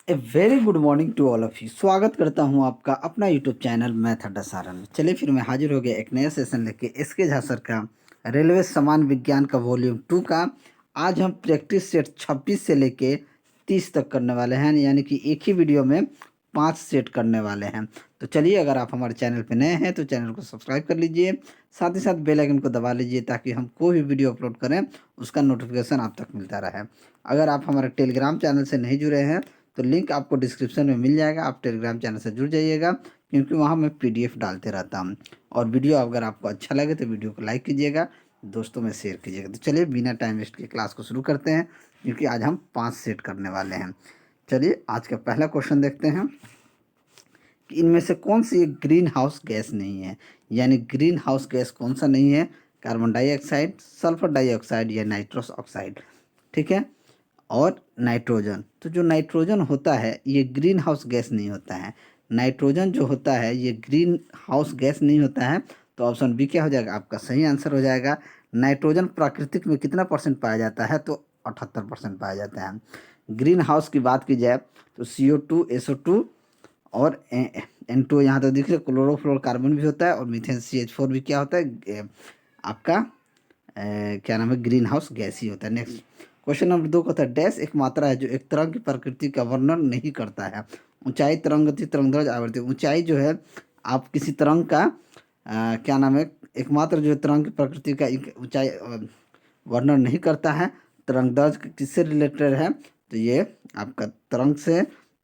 A very good morning to all of you. स्वागत करता हूं आपका अपना यूट्यूब चैनल मैथ अड्डा सारन में। चलिए फिर मैं हाजिर हो गया एक नया सेशन लेके एसके झा सर का रेलवे समान विज्ञान का वॉल्यूम 2 का। आज हम प्रैक्टिस सेट 26 से लेके 30 तक करने वाले हैं, यानी कि एक ही वीडियो में 5 सेट करने वाले हैं। तो चलिए, अगर आप हमारे चैनल पर नए हैं तो चैनल को सब्सक्राइब कर लीजिए, साथ ही साथ बेल आइकन को दबा लीजिए ताकि हम कोई भी वीडियो अपलोड करें उसका नोटिफिकेशन आप तक मिलता रहे। अगर आप हमारे टेलीग्राम चैनल से नहीं जुड़े हैं तो लिंक आपको डिस्क्रिप्शन में मिल जाएगा। आप टेलीग्राम चैनल से जुड़ जाइएगा, क्योंकि वहाँ मैं पीडीएफ डालते रहता हूँ। और वीडियो अगर आपको अच्छा लगे तो वीडियो को लाइक कीजिएगा, दोस्तों में शेयर कीजिएगा। तो चलिए बिना टाइम वेस्ट के क्लास को शुरू करते हैं, क्योंकि आज हम 5 सेट करने वाले हैं। चलिए आज का पहला क्वेश्चन देखते हैं कि इनमें से कौन सी एक ग्रीन हाउस गैस नहीं है। यानी ग्रीन हाउस गैस कौन सा नहीं है? कार्बन डाइऑक्साइड, सल्फर डाइऑक्साइड या नाइट्रस ऑक्साइड। ठीक है, और नाइट्रोजन। तो जो नाइट्रोजन होता है ये ग्रीन हाउस गैस नहीं होता है। नाइट्रोजन जो होता है ये ग्रीन हाउस गैस नहीं होता है। तो ऑप्शन बी क्या हो जाएगा? आपका सही आंसर हो जाएगा। नाइट्रोजन प्राकृतिक में कितना परसेंट पाया जाता है? तो 78% पाया जाता है। ग्रीन हाउस की बात की जाए तो CO2, SO2 और N2 यहाँ तो दिख रहे, क्लोरोफ्लोरोकार्बन भी होता है, और मीथेन CH4 भी क्या होता है? आपका क्या नाम है? ग्रीन हाउस गैस ही होता है। नेक्स्ट क्वेश्चन नंबर 2 का था, डैश एक मात्रा है जो एक तरंग की प्रकृति का वर्णन नहीं करता है। ऊंचाई, तरंग गति, तरंग दैर्ध्य, आवृत्ति। ऊंचाई जो है, आप किसी तरंग का क्या नाम है, एकमात्र जो तरंग की प्रकृति का ऊंचाई वर्णन नहीं करता है। तरंग दैर्ध्य किससे रिलेटेड है? तो ये आपका तरंग से,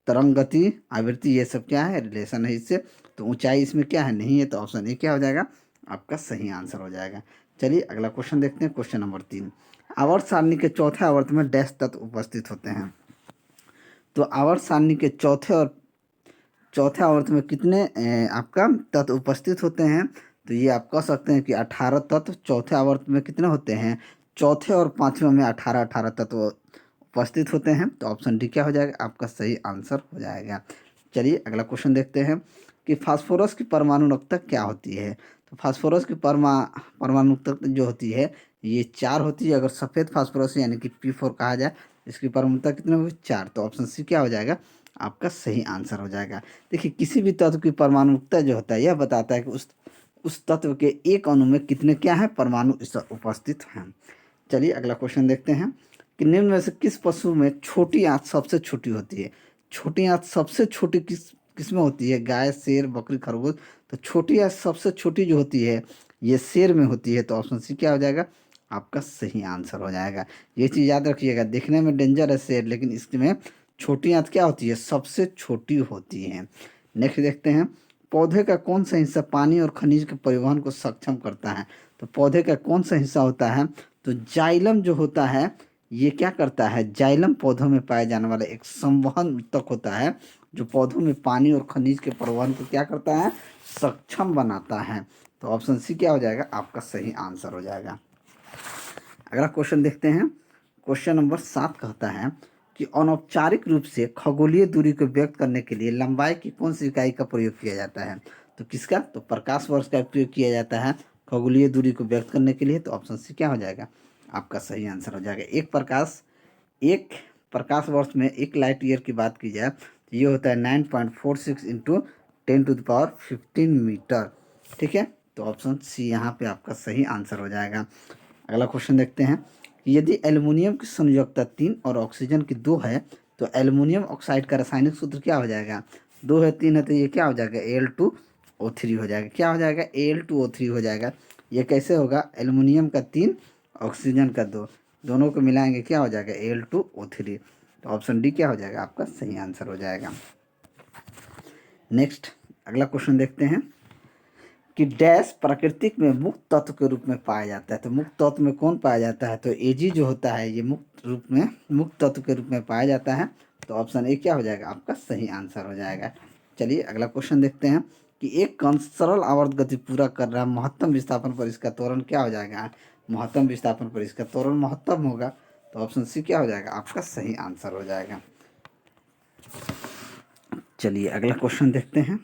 तरंग गति, आवृत्ति, ये सब क्या है? रिलेशन है इससे। तो ऊंचाई इसमें क्या है? नहीं है। तो ऑप्शन ए क्या हो जाएगा? आपका सही आंसर हो जाएगा। चलिए अगला क्वेश्चन देखते हैं। क्वेश्चन नंबर 3, आवर्त सारणी के चौथे आवर्त में डैश तत्व उपस्थित होते हैं। तो आवर्त सारणी के चौथे आवर्त में कितने आपका तत्व उपस्थित होते हैं? तो ये आप कह सकते हैं कि 18 तत्व चौथे आवर्त में कितने होते हैं? चौथे और पांचवें में 18 तत्व उपस्थित होते हैं। तो ऑप्शन डी क्या हो जाएगा? आपका सही आंसर हो जाएगा। चलिए अगला क्वेश्चन देखते हैं कि फास्फोरस की परमाणु नक्तक क्या होती है। तो फास्फोरस की परमाणु नक्तक जो होती है ये 4 होती है। अगर सफ़ेद फास्फोरस यानी कि P4 कहा जाए, इसकी परमाणुता कितनी होगी? 4। तो ऑप्शन सी क्या हो जाएगा? आपका सही आंसर हो जाएगा। देखिए, किसी भी तत्व की परमाणुता जो होता है यह बताता है कि उस तत्व के एक अणु में कितने क्या है? परमाणु उपस्थित हैं। चलिए अगला क्वेश्चन देखते हैं कि निम्न में से किस पशु में छोटी आंत सबसे छोटी होती है। छोटी आंत सबसे छोटी किस में होती है? गाय, शेर, बकरी, खरगोश। तो छोटी आंत सबसे छोटी जो होती है ये शेर में होती है। तो ऑप्शन सी क्या हो जाएगा? आपका सही आंसर हो जाएगा। ये चीज़ याद रखिएगा, देखने में डेंजर है शेर, लेकिन इसमें छोटी आंत क्या होती है? सबसे छोटी होती है। नेक्स्ट देखते हैं, पौधे का कौन सा हिस्सा पानी और खनिज के परिवहन को सक्षम करता है। तो पौधे का कौन सा हिस्सा होता है? तो जाइलम जो होता है ये क्या करता है? जाइलम पौधों में पाया जाने वाला एक संवहन ऊतक होता है, जो पौधों में पानी और खनिज के परिवहन को क्या करता है? सक्षम बनाता है। तो ऑप्शन सी क्या हो जाएगा? आपका सही आंसर हो जाएगा। अगला क्वेश्चन देखते हैं। क्वेश्चन नंबर 7 कहता है कि अनौपचारिक रूप से खगोलीय दूरी को व्यक्त करने के लिए लंबाई की कौन सी इकाई का प्रयोग किया जाता है। तो किसका? तो प्रकाश वर्ष का प्रयोग किया जाता है खगोलीय दूरी को व्यक्त करने के लिए। तो ऑप्शन सी क्या हो जाएगा? आपका सही आंसर हो जाएगा। एक प्रकाश वर्ष में 1 लाइट ईयर की बात की जाए तो ये होता है 9.46 इंटू 10⁻15 मीटर। ठीक है, तो ऑप्शन सी यहाँ पे आपका सही आंसर हो जाएगा। अगला क्वेश्चन देखते हैं कि यदि एल्युमिनियम की संयोजकता 3 और ऑक्सीजन की 2 है तो एल्युमिनियम ऑक्साइड का रासायनिक सूत्र क्या हो जाएगा? 2 है, 3 है, तो ये क्या हो जाएगा? Al2O3 हो जाएगा। क्या हो जाएगा? Al2O3 हो जाएगा। ये कैसे होगा? एल्युमिनियम का 3, ऑक्सीजन का 2, दोनों को मिलाएंगे क्या हो जाएगा? Al2O3। तो ऑप्शन डी क्या हो जाएगा? आपका सही आंसर हो जाएगा। नेक्स्ट अगला क्वेश्चन देखते हैं कि डैश प्राकृतिक में मुक्त तत्व के रूप में पाया जाता है। तो मुक्त तत्व में कौन पाया जाता है? तो Ag जो होता है ये मुक्त तत्व के रूप में पाया जाता है। तो ऑप्शन ए क्या हो जाएगा? आपका सही आंसर हो जाएगा। चलिए अगला क्वेश्चन देखते हैं कि एक कण सरल आवर्त गति पूरा कर रहा है, महत्तम विस्थापन पर इसका त्वरण क्या हो जाएगा? महत्तम विस्थापन पर इसका त्वरण महत्तम होगा। तो ऑप्शन सी क्या हो जाएगा? आपका सही आंसर हो जाएगा। चलिए अगला क्वेश्चन देखते हैं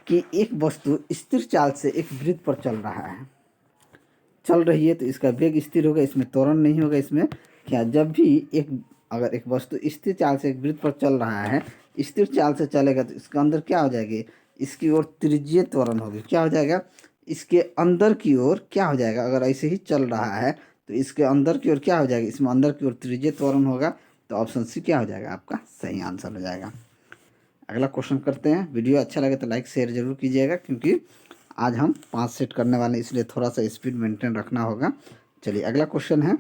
कि एक वस्तु स्थिर चाल से एक वृत्त पर चल रही है तो इसका वेग स्थिर होगा, इसमें त्वरण नहीं होगा। इसमें क्या? जब भी एक अगर एक वस्तु स्थिर चाल से एक वृत्त पर चल रहा है, स्थिर चाल से चलेगा तो इसके अंदर क्या हो जाएगी, इसकी ओर त्रिज्यीय त्वरण होगी। क्या हो जाएगा, इसके अंदर की ओर क्या हो जाएगा, अगर ऐसे ही चल रहा है तो इसके अंदर की ओर क्या हो जाएगा, इसमें अंदर की ओर त्रिज्यीय त्वरण होगा। तो ऑप्शन सी क्या हो जाएगा, आपका सही आंसर हो जाएगा। अगला क्वेश्चन करते हैं। वीडियो अच्छा लगे तो लाइक शेयर जरूर कीजिएगा, क्योंकि आज हम 5 सेट करने वाले हैं, इसलिए थोड़ा सा स्पीड मेंटेन रखना होगा। चलिए अगला क्वेश्चन है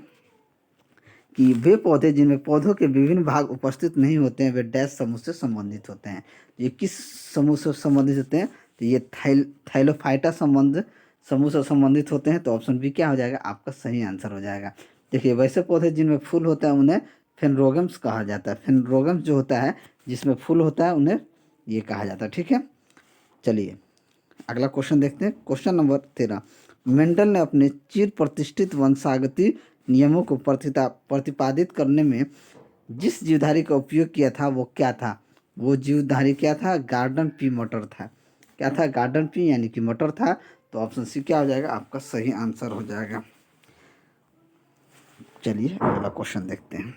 कि वे पौधे जिनमें पौधों के विभिन्न भाग उपस्थित नहीं होते हैं वे डैश समूह से संबंधित होते हैं। ये किस समूह से संबंधित होते हैं, तो ये थाइलोफाइटा समूह से संबंधित होते हैं। तो ऑप्शन बी क्या हो जाएगा, आपका सही आंसर हो जाएगा। देखिए वैसे पौधे जिनमें फूल होता है उन्हें फेनरोगम्स कहा जाता है। फेनरोगम्स जो होता है जिसमें फूल होता है उन्हें ये कहा जाता है। ठीक है, चलिए अगला क्वेश्चन देखते हैं। Question number 13। मेंडल ने अपने चिर प्रतिष्ठित वंशागति नियमों को प्रतिपादित करने में जिस जीवधारी का उपयोग किया था वो क्या था। वो जीवधारी क्या था, गार्डन पी मटर था। क्या था, गार्डन पी यानी कि मटर था। तो ऑप्शन सी क्या हो जाएगा, आपका सही आंसर हो जाएगा। चलिए अगला क्वेश्चन देखते हैं।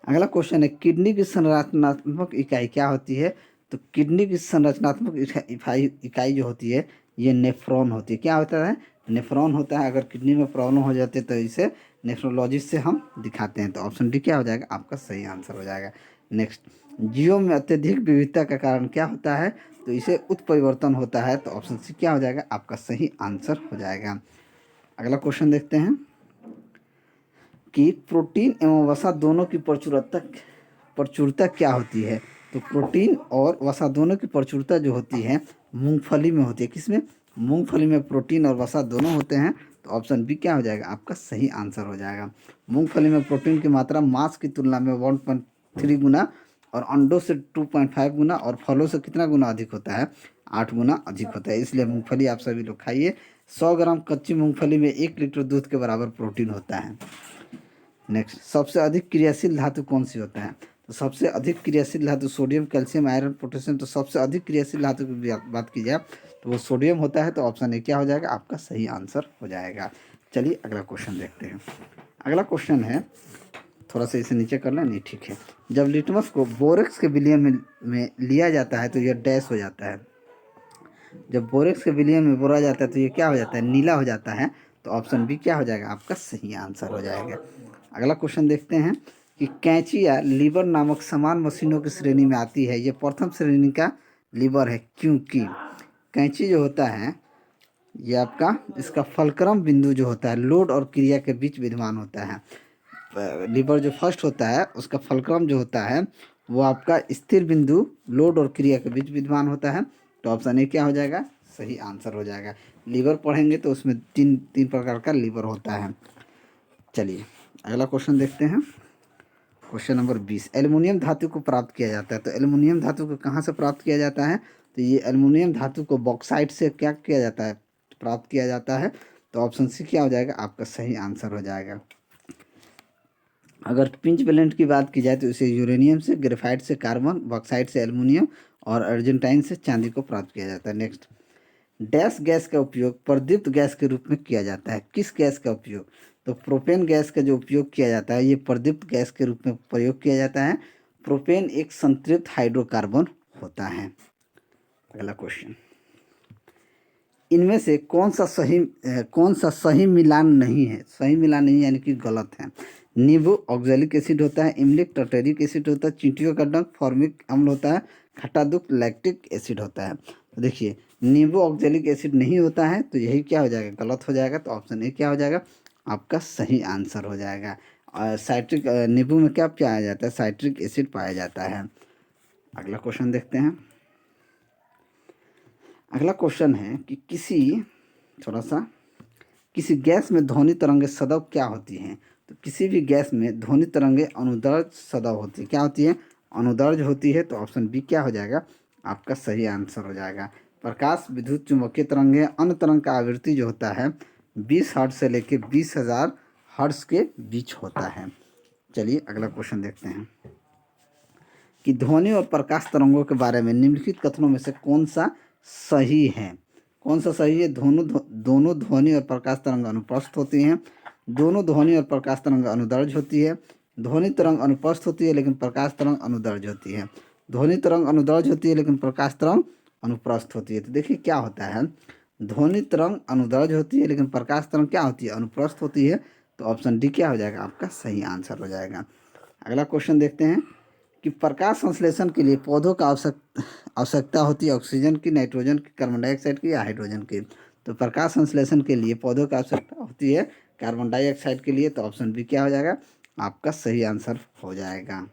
अगला क्वेश्चन है किडनी की संरचनात्मक इकाई क्या होती है। तो किडनी की संरचनात्मक इकाई जो होती है ये नेफ्रॉन होती है। क्या होता है, नेफ्रॉन होता है। अगर किडनी में प्रॉब्लम हो जाती है तो इसे नेफ्रोलॉजिस्ट से हम दिखाते हैं। तो ऑप्शन डी क्या हो जाएगा, आपका सही आंसर हो जाएगा। नेक्स्ट, जीवों में अत्यधिक विविधता का कारण क्या होता है। तो इसे उत्परिवर्तन होता है। तो ऑप्शन सी क्या हो जाएगा, आपका सही आंसर हो जाएगा। अगला क्वेश्चन देखते हैं कि प्रोटीन एवं वसा दोनों की प्रचुरता क्या होती है। तो प्रोटीन और वसा दोनों की प्रचुरता जो होती है मूंगफली में होती है। किसमें, मूंगफली में प्रोटीन और वसा दोनों होते हैं। तो ऑप्शन बी क्या हो जाएगा, आपका सही आंसर हो जाएगा। मूंगफली में प्रोटीन की मात्रा मांस की तुलना में 1.3 गुना और अंडों से 2.5 गुना और फलों से कितना गुना अधिक होता है, 8 गुना अधिक होता है। इसलिए मूंगफली आप सभी लोग खाइए। 100 ग्राम कच्ची मूंगफली में 1 लीटर दूध के बराबर प्रोटीन होता है। नेक्स्ट, सबसे अधिक क्रियाशील धातु कौन सी होता है। तो सबसे अधिक क्रियाशील धातु सोडियम, कैल्शियम, आयरन, पोटेशियम। तो सबसे अधिक क्रियाशील धातु की बात की जाए तो वो सोडियम होता है। तो ऑप्शन ए क्या हो जाएगा, आपका सही आंसर हो जाएगा। चलिए अगला क्वेश्चन देखते हैं। अगला क्वेश्चन है, थोड़ा सा इसे नीचे कर लें, नहीं ठीक है। जब लिटमस को बोरेक्स के विलयन में लिया जाता है तो यह डैश हो जाता है। जब बोरेक्स के विलयन में बोरा जाता है तो ये क्या हो जाता है, नीला हो जाता है। तो ऑप्शन बी क्या हो जाएगा, आपका सही आंसर हो जाएगा। अगला क्वेश्चन देखते हैं कि कैंची या लीवर नामक समान मशीनों की श्रेणी में आती है। ये प्रथम श्रेणी का लीवर है, क्योंकि कैंची जो होता है ये आपका इसका फलक्रम बिंदु जो होता है लोड और क्रिया के बीच विद्यमान होता है। लीवर जो फर्स्ट होता है उसका फलक्रम जो होता है वो आपका स्थिर बिंदु लोड और क्रिया के बीच विद्यमान होता है। तो ऑप्शन ए क्या हो जाएगा, सही आंसर हो जाएगा। लीवर पढ़ेंगे तो उसमें तीन प्रकार का लीवर होता है। चलिए अगला क्वेश्चन देखते हैं। Question number 20। एल्युमिनियम धातु को प्राप्त किया जाता है। तो एल्युमिनियम धातु को कहाँ से प्राप्त किया जाता है। तो ये एल्युमिनियम धातु को बॉक्साइट से क्या किया जाता है, प्राप्त किया जाता है। तो ऑप्शन सी क्या हो जाएगा, आपका सही आंसर हो जाएगा। अगर पिंच ब्लेंड की बात की जाए तो इसे यूरेनियम से, ग्रेफाइट से कार्बन, बॉक्साइट से एल्युमिनियम और अर्जेंटाइन से चांदी को प्राप्त किया जाता है। नेक्स्ट, डैश गैस का उपयोग प्रदीप्त गैस के रूप में किया जाता है। किस गैस का उपयोग। तो प्रोपेन गैस का जो उपयोग किया जाता है ये प्रदीप्त गैस के रूप में प्रयोग किया जाता है। प्रोपेन एक संतृप्त हाइड्रोकार्बन होता है। अगला क्वेश्चन, इनमें से कौन सा सही मिलान नहीं है। सही मिलान नहीं यानी कि गलत है। नींबू ऑक्जेलिक एसिड होता है, इमलिक टर्टेरिक एसिड होता है, चींटियों का डंक फॉर्मिक अम्ल होता है, खट्टा दुख लैक्टिक एसिड होता है। तो देखिए नींबू ऑक्जेलिक एसिड नहीं होता है, तो यही क्या हो जाएगा, गलत हो जाएगा। तो ऑप्शन ए क्या हो जाएगा, आपका सही आंसर हो जाएगा। और साइट्रिक नींबू में क्या पाया जाता है, साइट्रिक एसिड पाया जाता है। अगला क्वेश्चन देखते हैं। अगला क्वेश्चन है कि किसी गैस में ध्वनि तरंगे सदैव क्या होती हैं। तो किसी भी गैस में ध्वनि तरंगे अनुदैर्घ्य सदैव होती है। क्या होती है, अनुदैर्घ्य होती है। तो ऑप्शन बी क्या हो जाएगा, आपका सही आंसर हो जाएगा। प्रकाश, विद्युत चुम्बकीय तरंगे, अन्य तरंग का आवृत्ति जो होता है 20 हर्ट्ज से लेकर 20,000 हर्ट्ज के बीच होता है। चलिए अगला क्वेश्चन देखते हैं कि ध्वनि और प्रकाश तरंगों के बारे में निम्नलिखित कथनों में से कौन सा सही है। कौन सा सही है, दोनों ध्वनि और प्रकाश तरंग अनुप्रस्थ होती हैं, दोनों ध्वनि और प्रकाश तरंग अनुदैर्घ्य होती है, ध्वनि तरंग अनुपस्थ होती है लेकिन प्रकाश तरंग अनुदैर्ध्य होती है। ध्वनि तरंग अनुदैर्ध्य होती है लेकिन प्रकाश तरंग अनुप्रस्थ होती है। तो देखिए क्या होता है, ध्वनि तरंग अनुदैर्ध्य होती है लेकिन प्रकाश तरंग क्या होती है, अनुप्रस्थ होती है। तो ऑप्शन डी क्या हो जाएगा, आपका सही आंसर हो जाएगा। अगला क्वेश्चन देखते हैं कि प्रकाश संश्लेषण के लिए पौधों का आवश्यकता होती है ऑक्सीजन की, नाइट्रोजन की, कार्बन डाइऑक्साइड की या हाइड्रोजन की। तो प्रकाश संश्लेषण के लिए पौधों का आवश्यकता होती है कार्बन डाइऑक्साइड के लिए। तो ऑप्शन बी क्या हो जाएगा, आपका सही आंसर हो जाएगा।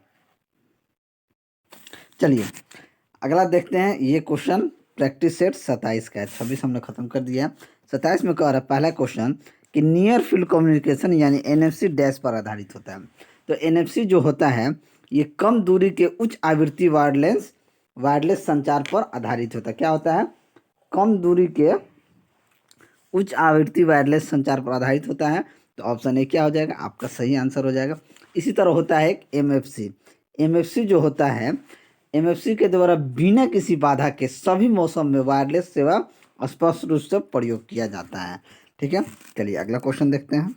चलिए अगला देखते हैं, ये क्वेश्चन प्रैक्टिस सेट 27 का है, 26 हमने खत्म कर दिया है। 27 में कह रहा है पहला क्वेश्चन कि नियर फील्ड कम्युनिकेशन यानी एनएफसी डैश पर आधारित होता है। तो एनएफसी जो होता है ये कम दूरी के उच्च आवृत्ति वायरलेस संचार पर आधारित होता है। क्या होता है, कम दूरी के उच्च आवृत्ति वायरलेस संचार पर आधारित होता है। तो ऑप्शन ए क्या हो जाएगा, आपका सही आंसर हो जाएगा। इसी तरह होता है एक एमएफसी। एमएफसी जो होता है, एमएफसी के द्वारा बिना किसी बाधा के सभी मौसम में वायरलेस सेवा स्पष्ट रूप से प्रयोग किया जाता है। ठीक है, चलिए अगला क्वेश्चन देखते हैं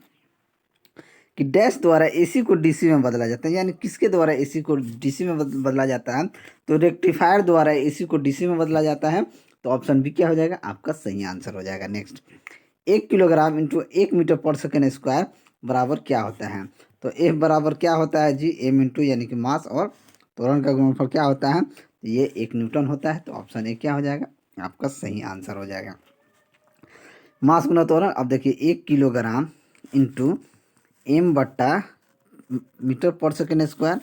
कि डैश द्वारा एसी को डीसी में बदला जाता है, यानी किसके द्वारा एसी को डीसी में बदला जाता है। तो रेक्टिफायर द्वारा एसी को डीसी में बदला जाता है। तो ऑप्शन बी क्या हो जाएगा, आपका सही आंसर हो जाएगा। नेक्स्ट, 1 किलोग्राम इंटू 1 मीटर पर सेकेंड स्क्वायर बराबर क्या होता है। तो एफ बराबर क्या होता है जी, एम इंटू यानी कि मास और त्वरण का गुणनफल क्या होता है, तो ये 1 न्यूटन होता है। तो ऑप्शन ए क्या हो जाएगा, आपका सही आंसर हो जाएगा। मास गुना त्वरण, अब देखिए 1 किलोग्राम इंटू एम बट्टा मीटर पर सेकेंड स्क्वायर,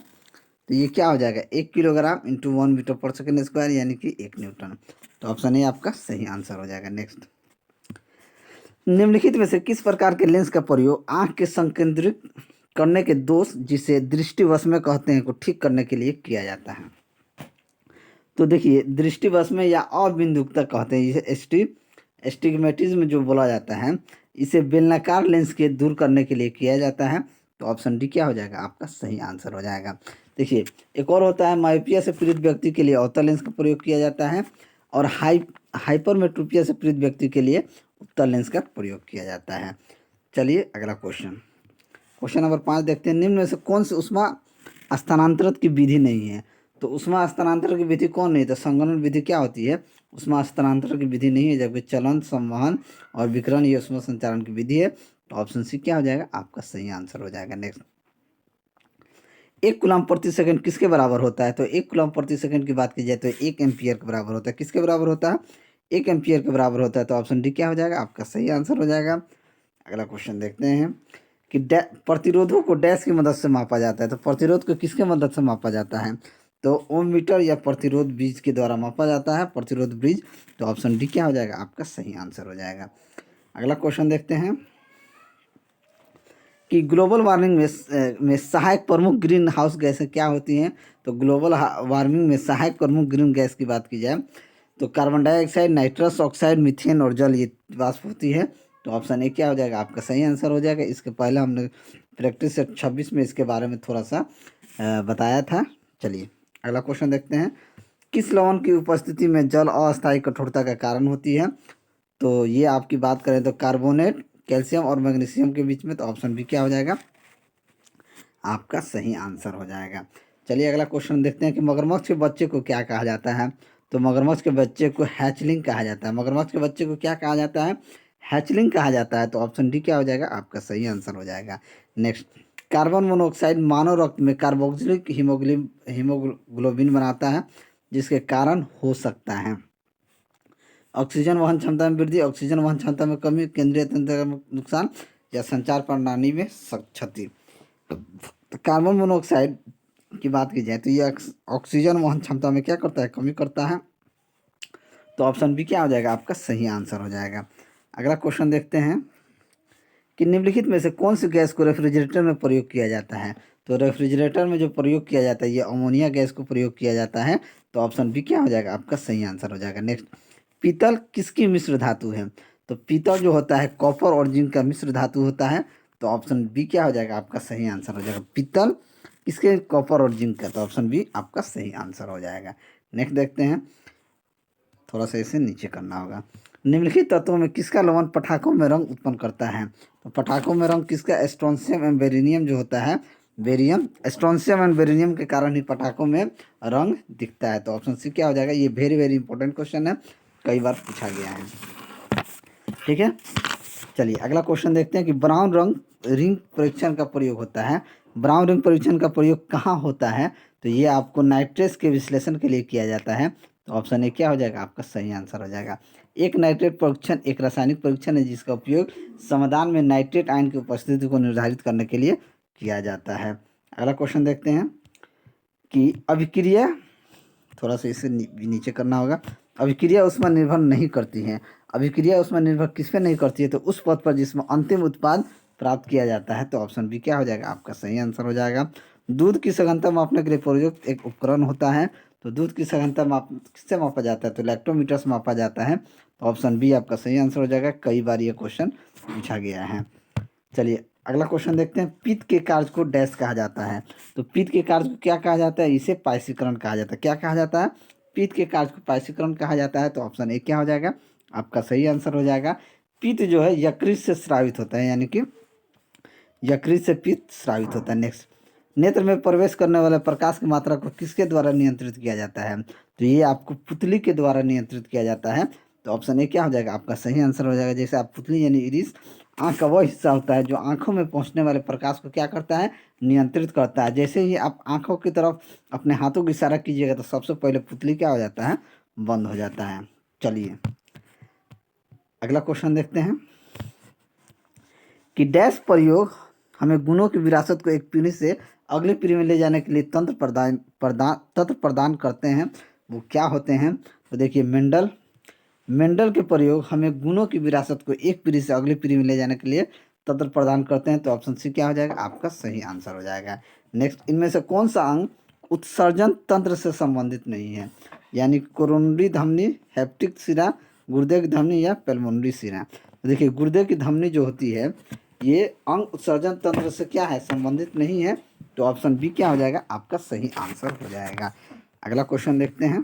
तो ये क्या हो जाएगा, 1 किलोग्राम इंटू 1 मीटर पर सेकेंड स्क्वायर यानी कि 1 न्यूटन। तो ऑप्शन ए आपका सही आंसर हो जाएगा। नेक्स्ट, निम्नलिखित में से किस प्रकार के लेंस का प्रयोग आंख के संकेंद्रित करने के दोष जिसे दृष्टिवश कहते हैं को ठीक करने के लिए किया जाता है। तो देखिए दृष्टिवश या अबिंदुकता कहते हैं, इसे एस्टिग्मेटिज्म जो बोला जाता है, इसे बेलनाकार लेंस के दूर करने के लिए किया जाता है। तो ऑप्शन डी क्या हो जाएगा, आपका सही आंसर हो जाएगा। देखिए एक और होता है, मायोपिया से पीड़ित व्यक्ति के लिए अवतल लेंस का प्रयोग किया जाता है और हाइपरमेट्रोपिया से पीड़ित व्यक्ति के लिए उत्तल लेंस का प्रयोग किया जाता है। चलिए अगला क्वेश्चन, क्वेश्चन नंबर 5 देखते हैं, निम्न में से कौन सी ऊष्मा स्थानांतरण की विधि नहीं है। तो ऊष्मा स्थानांतरण की विधि कौन नहीं है, तो संगणन विधि क्या होती है, ऊष्मा स्थानांतरण की विधि नहीं है, जबकि चलन, संवहन और विकिरण ये ऊष्मा संचारण की विधि है। तो ऑप्शन सी क्या हो जाएगा, आपका सही आंसर हो जाएगा। नेक्स्ट, 1 कूलम्ब प्रति सेकंड किसके बराबर होता है। तो 1 कूलम्ब प्रति सेकंड की बात की जाए तो 1 एम्पियर के बराबर होता है। किसके बराबर होता है, 1 एम्पियर के बराबर होता है। तो ऑप्शन डी क्या हो जाएगा, आपका सही आंसर हो जाएगा। अगला क्वेश्चन देखते हैं कि प्रतिरोधों को डैश की मदद से मापा जाता है। तो प्रतिरोध को किसके मदद से मापा जाता है, तो ओम मीटर या प्रतिरोध ब्रिज के द्वारा मापा जाता है, प्रतिरोध ब्रिज। तो ऑप्शन डी क्या हो जाएगा, आपका सही आंसर हो जाएगा। अगला क्वेश्चन देखते हैं कि ग्लोबल वार्मिंग में सहायक प्रमुख ग्रीन हाउस गैसें क्या होती हैं। तो ग्लोबल वार्मिंग में सहायक प्रमुख ग्रीन गैस की बात की जाए तो carbon dioxide, nitrous oxide, methane और जल ये वाष्प होती है। तो ऑप्शन ए क्या हो जाएगा, आपका सही आंसर हो जाएगा। इसके पहले हमने प्रैक्टिस सेट 26 में इसके बारे में थोड़ा सा बताया था। चलिए अगला क्वेश्चन देखते हैं, किस लवण की उपस्थिति में जल अस्थायी कठोरता का कारण होती है। तो ये आपकी बात करें तो कार्बोनेट, कैल्शियम और मैग्नीशियम के बीच में। तो ऑप्शन बी क्या हो जाएगा, आपका सही आंसर हो जाएगा। चलिए अगला क्वेश्चन देखते हैं कि मगरमच्छ के बच्चे को क्या कहा जाता है। तो मगरमच्छ के बच्चे को हैचलिंग कहा जाता है। मगरमच्छ के बच्चे को क्या कहा जाता है, हैचलिंग कहा जाता है। तो ऑप्शन डी क्या हो जाएगा, आपका सही आंसर हो जाएगा। नेक्स्ट, कार्बन मोनोऑक्साइड मानव रक्त में कार्बोक्सिलिक हीमोग्लोबिन बनाता है जिसके कारण हो सकता है ऑक्सीजन वहन क्षमता में वृद्धि, ऑक्सीजन वहन क्षमता में कमी, केंद्रीय तंत्र का नुकसान या संचार प्रणाली में क्षति। तो कार्बन मोनोऑक्साइड की बात की जाए तो ये ऑक्सीजन वहन क्षमता में क्या करता है, कमी करता है। तो ऑप्शन बी क्या हो जाएगा, आपका सही आंसर हो जाएगा। अगला क्वेश्चन देखते हैं कि निम्नलिखित में से कौन सी गैस को रेफ्रिजरेटर में प्रयोग किया जाता है। तो रेफ्रिजरेटर में जो प्रयोग किया जाता है ये अमोनिया गैस को प्रयोग किया जाता है। तो ऑप्शन बी क्या हो जाएगा, आपका सही आंसर हो जाएगा। नेक्स्ट, पीतल किसकी मिश्र धातु है। तो पीतल जो होता है कॉपर और जिंक का मिश्र धातु होता है। तो ऑप्शन बी क्या हो जाएगा, आपका सही आंसर हो जाएगा। पीतल किसके, कॉपर और जिंक का। तो ऑप्शन बी आपका सही आंसर हो जाएगा। नेक्स्ट देखते हैं, थोड़ा सा इसे नीचे करना होगा। निम्नलिखित तत्वों में किसका लवण पटाखों में रंग उत्पन्न करता है। तो पटाखों में रंग किसका, स्ट्रोंशियम एवं बेरिलियम जो होता है बेरियम, स्ट्रोंशियम एंड बेरिलियम के कारण ही पटाखों में रंग दिखता है। तो ऑप्शन सी क्या हो जाएगा। ये वेरी वेरी इंपॉर्टेंट क्वेश्चन है, कई बार पूछा गया है। ठीक है, चलिए अगला क्वेश्चन देखते हैं कि ब्राउन रंग रिंग परीक्षण का प्रयोग होता है। ब्राउन रिंग परीक्षण का प्रयोग कहाँ होता है। तो ये आपको नाइट्रेट्स के विश्लेषण के लिए किया जाता है। तो ऑप्शन ए क्या हो जाएगा, आपका सही आंसर हो जाएगा। एक नाइट्रेट परीक्षण एक रासायनिक परीक्षण है जिसका उपयोग समाधान में नाइट्रेट आयन की उपस्थिति को निर्धारित करने के लिए किया जाता है। अगला क्वेश्चन देखते हैं कि अभिक्रिया, थोड़ा सा इसे नीचे करना होगा। अभिक्रिया उसमें निर्भर नहीं करती है। अभिक्रिया उसमें निर्भर किस पे नहीं करती है, तो उस पद पर जिसमें अंतिम उत्पाद प्राप्त किया जाता है। तो ऑप्शन बी क्या हो जाएगा, आपका सही आंसर हो जाएगा। दूध की सघनता मापने के लिए प्रयुक्त एक उपकरण होता है। तो दूध की सघनता किससे मापा जाता है, तो लैक्टोमीटर से मापा जाता है। तो ऑप्शन बी आपका सही आंसर हो जाएगा। कई बार ये क्वेश्चन पूछा गया है। चलिए अगला क्वेश्चन देखते हैं। पित्त के कार्य को डैश कहा जाता है। तो पित्त के कार्य को क्या कहा जाता है, इसे पायसीकरण कहा जाता है। क्या कहा जाता है, पित्त के कार्य को पायसीकरण कहा जाता है। तो ऑप्शन ए क्या हो जाएगा, आपका सही आंसर हो जाएगा। पित्त जो है यकृत से स्रावित होता है, यानी कि यकृत से पित्त स्रावित होता है। नेक्स्ट, नेत्र में प्रवेश करने वाले प्रकाश की मात्रा को किसके द्वारा नियंत्रित किया जाता है। तो ये आपको पुतली के द्वारा नियंत्रित किया जाता है। तो ऑप्शन ए क्या हो जाएगा, आपका सही आंसर हो जाएगा। जैसे आप पुतली यानी इरिस, आँख का वह हिस्सा होता है जो आँखों में पहुँचने वाले प्रकाश को क्या करता है, नियंत्रित करता है। जैसे ही आप आँखों की तरफ अपने हाथों का इशारा कीजिएगा तो सबसे पहले पुतली क्या हो जाता है, बंद हो जाता है। चलिए अगला क्वेश्चन देखते हैं कि डैश प्रयोग हमें गुणों की विरासत को एक पीढ़ी से अगली पीढ़ी में ले जाने के लिए तंत्र प्रदान करते हैं। वो क्या होते हैं, तो देखिए मेंडल के प्रयोग हमें गुणों की विरासत को एक पीढ़ी से अगली पीढ़ी में ले जाने के लिए तंत्र प्रदान करते हैं। तो ऑप्शन सी क्या हो जाएगा, आपका सही आंसर हो जाएगा। नेक्स्ट, इनमें से कौन सा अंग उत्सर्जन तंत्र से संबंधित नहीं है, यानी कोरोनरी धमनी, हेप्टिक सिरा, गुर्दे की धमनी या पेल्मोनरी सिरा। तो देखिए गुर्दे की धमनी जो होती है ये अंग उत्सर्जन तंत्र से क्या है, संबंधित नहीं है। तो ऑप्शन बी क्या हो जाएगा, आपका सही आंसर हो जाएगा। अगला क्वेश्चन देखते हैं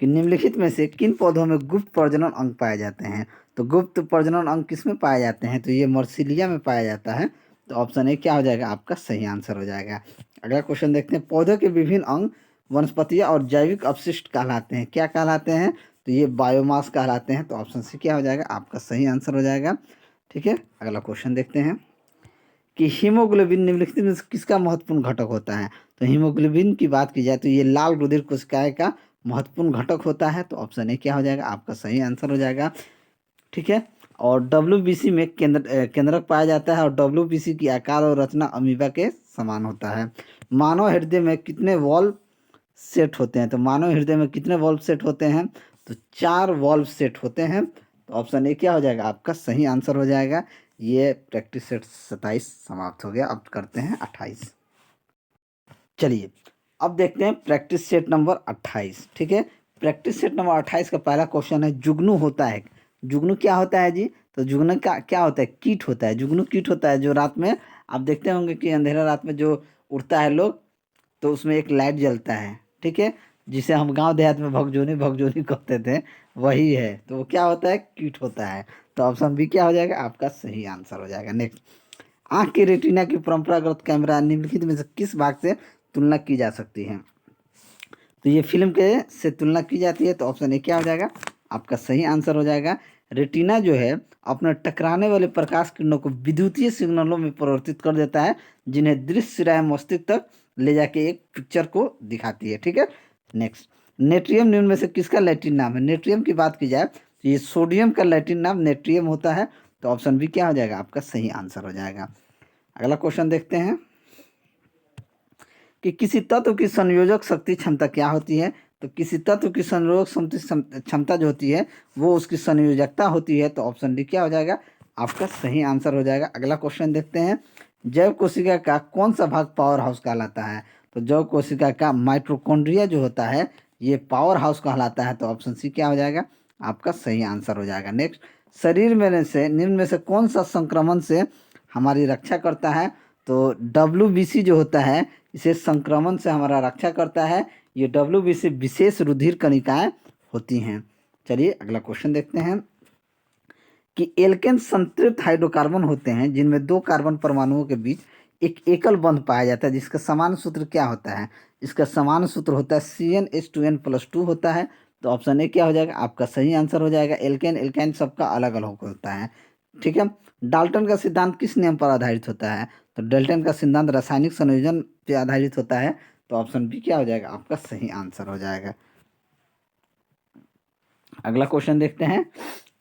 कि निम्नलिखित में से किन पौधों में गुप्त प्रजनन अंग पाए जाते हैं। तो गुप्त प्रजनन अंग किस में पाए जाते हैं, तो ये मर्सिलिया में पाया जाता है। तो ऑप्शन ए क्या हो जाएगा, आपका सही आंसर हो जाएगा। अगला क्वेश्चन देखते हैं, पौधों के विभिन्न अंग वनस्पतियाँ और जैविक अपशिष्ट कहलाते हैं। क्या कहलाते हैं, तो ये बायोमास कहलाते हैं। तो ऑप्शन सी क्या हो जाएगा, आपका सही आंसर हो जाएगा। ठीक है, अगला क्वेश्चन देखते हैं कि हीमोग्लोबिन निम्नलिखित में से किसका महत्वपूर्ण घटक होता है। तो हीमोग्लोबिन की बात की जाए तो ये लाल रुधिर कोशिकाएं का महत्वपूर्ण घटक होता है। तो ऑप्शन ए क्या हो जाएगा, आपका सही आंसर हो जाएगा। ठीक है, और डब्ल्यूबीसी में केंद्रक पाया जाता है और डब्ल्यूबीसी की आकार और रचना अमीबा के समान होता है। मानव हृदय में कितने वॉल्व सेट होते हैं, तो मानव हृदय में कितने वॉल्व सेट होते हैं, तो 4 वॉल्व सेट होते हैं। तो ऑप्शन ए क्या हो जाएगा, आपका सही आंसर हो जाएगा। ये प्रैक्टिस सेट 27 समाप्त हो गया, अब करते हैं 28। चलिए अब देखते हैं प्रैक्टिस सेट नंबर 28। ठीक है, प्रैक्टिस सेट नंबर 28 का पहला क्वेश्चन है, जुगनू होता है। जुगनू क्या होता है जी, तो जुगनू का क्या होता है, कीट होता है। जुगनू कीट होता है जो रात में आप देखते होंगे कि अंधेरा रात में जो उड़ता है लोग, तो उसमें एक लाइट जलता है। ठीक है, जिसे हम गांव देहात में भगजोनी भगजोनी कहते थे, वही है। तो वो क्या होता है, कीट होता है। तो ऑप्शन बी क्या हो जाएगा, आपका सही आंसर हो जाएगा। नेक्स्ट, आँख के रेटिना की परंपरागत कैमरा निम्नलिखित में से किस भाग से तुलना की जा सकती है। तो ये फिल्म के से तुलना की जाती है। तो ऑप्शन ए क्या हो जाएगा, आपका सही आंसर हो जाएगा। रेटिना जो है अपने टकराने वाले प्रकाश किरणों को विद्युतीय सिग्नलों में परिवर्तित कर देता है, जिन्हें दृश्य सिराए मस्तिष्क तक ले जाके एक पिक्चर को दिखाती है। ठीक है, नेक्स्ट, नेट्रियम निम्न में से किसका लैटिन नाम है। नेट्रियम की बात की जाए तो ये सोडियम का लैटिन नाम नेट्रियम होता है। तो ऑप्शन बी क्या हो जाएगा, आपका सही आंसर हो जाएगा। अगला क्वेश्चन देखते हैं कि किसी तत्व की संयोजक शक्ति क्षमता क्या होती है। तो किसी तत्व की संयोजक शक्ति क्षमता जो होती है वो उसकी संयोजकता होती है। तो ऑप्शन डी क्या हो जाएगा, आपका सही आंसर हो जाएगा। अगला क्वेश्चन देखते हैं, जैव कोशिका का कौन सा भाग पावर हाउस कहलाता है। तो जैव कोशिका का माइटोकॉन्ड्रिया जो होता है ये पावर हाउस कहलाता है। तो ऑप्शन सी क्या हो जाएगा, आपका सही आंसर हो जाएगा। नेक्स्ट, शरीर में से निम्न में से कौन सा संक्रमण से हमारी रक्षा करता है। तो डब्ल्यूबीसी जो होता है इसे संक्रमण से हमारा रक्षा करता है। ये डब्ल्यूबीसी विशेष रुधिर कणिकाएं होती हैं। चलिए अगला क्वेश्चन देखते हैं कि एल्केन संतृप्त हाइड्रोकार्बन होते हैं जिनमें 2 कार्बन परमाणुओं के बीच एक एकल बंध पाया जाता है जिसका समान सूत्र क्या होता है? इसका समान सूत्र होता है CnH2n+2 होता है। तो ऑप्शन ए क्या हो जाएगा? आपका सही आंसर हो जाएगा। एल्केन एल्काइन सबका अलग अलग होता है, ठीक है। डाल्टन का सिद्धांत किस नियम पर आधारित होता है? तो डाल्टन का सिद्धांत रासायनिक संयोजन पे आधारित होता है। तो ऑप्शन बी क्या हो जाएगा? आपका सही आंसर हो जाएगा। अगला क्वेश्चन देखते हैं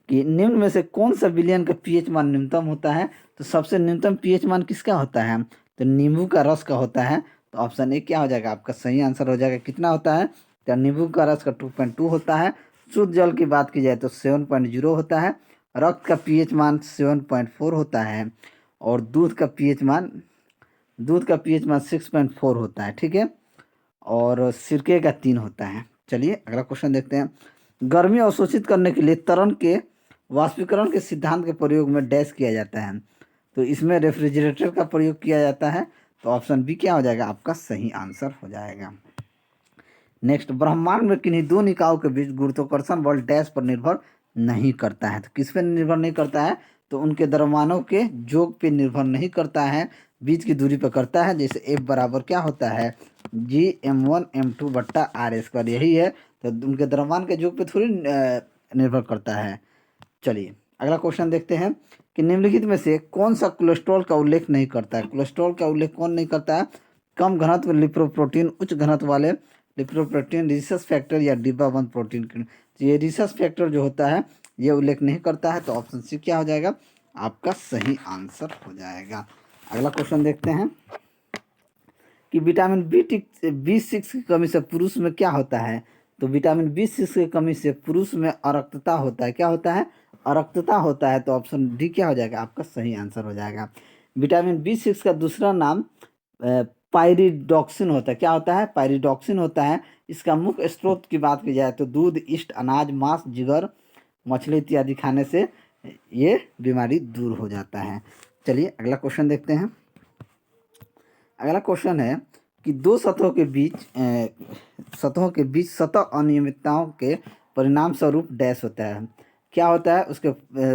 कि निम्न में से कौन सा विलयन का पीएच मान न्यूनतम होता है? तो सबसे न्यूनतम पीएच मान किसका होता है? तो नींबू का रस का होता है। तो ऑप्शन ए क्या हो जाएगा? आपका सही आंसर हो जाएगा। कितना होता है? तो नींबू का रस का 2.2 होता है। शुद्ध जल की बात की जाए तो 7.0 होता है। रक्त का पीएच मान 7.4 होता है। और दूध का पीएच मान 6.4 होता है, ठीक है। और सिरके का 3 होता है। चलिए अगला क्वेश्चन देखते हैं। गर्मी अवशोषित करने के लिए तरल के वाष्पीकरण के सिद्धांत के प्रयोग में डैश किया जाता है। तो इसमें रेफ्रिजरेटर का प्रयोग किया जाता है। तो ऑप्शन बी क्या हो जाएगा? आपका सही आंसर हो जाएगा। नेक्स्ट, ब्रह्मांड में किन्हीं दो निकायों के बीच गुरुत्वाकर्षण बल डैश पर निर्भर नहीं करता है। तो किस पर निर्भर नहीं करता है? तो उनके द्रव्यमानों के योग पे निर्भर नहीं करता है, बीच की दूरी पर करता है। जैसे F बराबर क्या होता है? G m1m2/r²। यही है। तो उनके द्रव्यमान के योग पे थोड़ी निर्भर करता है। चलिए अगला क्वेश्चन देखते हैं कि निम्नलिखित में से कौन सा कोलेस्ट्रॉल का उल्लेख नहीं करता है? कोलेस्ट्रॉल का उल्लेख कौन नहीं करता है? कम घनत्व लिपोप्रोटीन, उच्च घनत्व वाले लिपोप्रोटीन, रिसस फैक्टर या डिब्बा बंद प्रोटीन। तो ये रिसस फैक्टर जो होता है ये उल्लेख नहीं करता है। तो ऑप्शन सी क्या हो जाएगा? आपका सही आंसर हो जाएगा। अगला क्वेश्चन देखते हैं कि विटामिन B6 की कमी से पुरुष में क्या होता है? तो विटामिन B6 की कमी से पुरुष में अरक्तता होता है। क्या होता है? अरक्तता होता है। तो ऑप्शन डी क्या हो जाएगा? आपका सही आंसर हो जाएगा। विटामिन B6 का दूसरा नाम पायरिडॉक्सिन होता है। क्या होता है? पायरिडॉक्सिन होता है। इसका मुख्य स्रोत की बात की जाए तो दूध, ईस्ट, अनाज, मांस, जिगर, मछली इत्यादि खाने से ये बीमारी दूर हो जाता है। चलिए अगला क्वेश्चन देखते हैं। अगला क्वेश्चन है कि दो सतहों के बीच सतह अनियमितताओं के परिणाम स्वरूप डैश होता है। क्या होता है? उसके